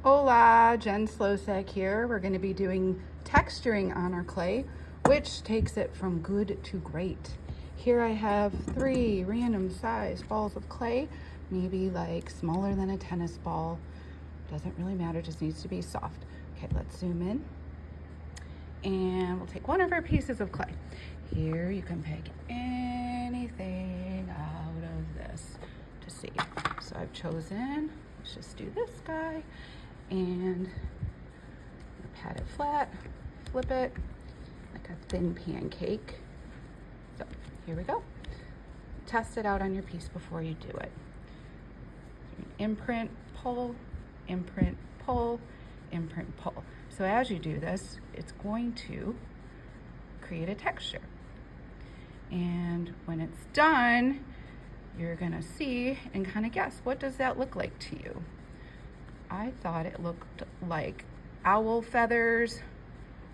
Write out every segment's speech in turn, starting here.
Hola, Jen Slosek here. We're going to be doing texturing on our clay, which takes it from good to great. Here I have 3 random sized balls of clay, maybe like smaller than a tennis ball. Doesn't really matter, just needs to be soft. Okay, let's zoom in. And we'll take one of our pieces of clay. Here you can pick anything out of this to see. So I've chosen, let's just do this guy. And pat it flat, flip it like a thin pancake. So here we go. Test it out on your piece before you do it. Imprint, pull, imprint, pull, imprint, pull. So as you do this, it's going to create a texture. And when it's done, you're gonna see and kind of guess, what does that look like to you? I thought it looked like owl feathers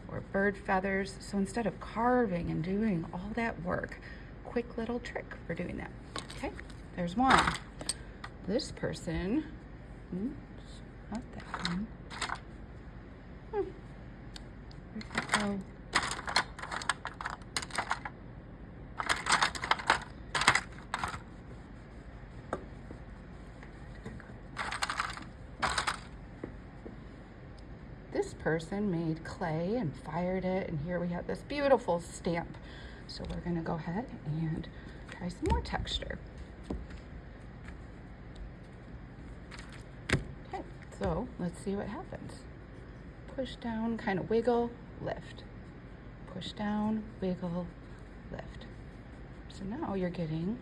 or bird feathers. So instead of carving and doing all that work, quick little trick for doing that. Okay, there's one. This person, oops, not that one. Where'd that go? This person made clay and fired it, and here we have this beautiful stamp. So we're gonna go ahead and try some more texture. Okay, so let's see what happens. Push down, kind of wiggle, lift. Push down, wiggle, lift. So now you're getting,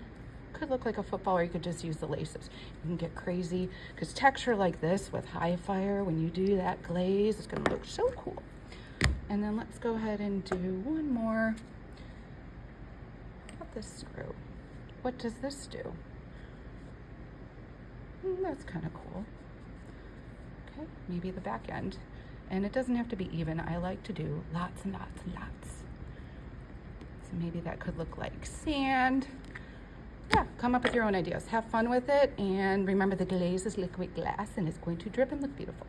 could look like a football, or you could just use the laces. You can get crazy, because texture like this with high fire, when you do that glaze, it's gonna look so cool. And then let's go ahead and do one more. How about this screw? What does this do? That's kind of cool. Okay, maybe the back end. And it doesn't have to be even. I like to do lots and lots and lots. So maybe that could look like sand. Yeah, come up with your own ideas. Have fun with it, and remember the glaze is liquid glass and it's going to drip and look beautiful.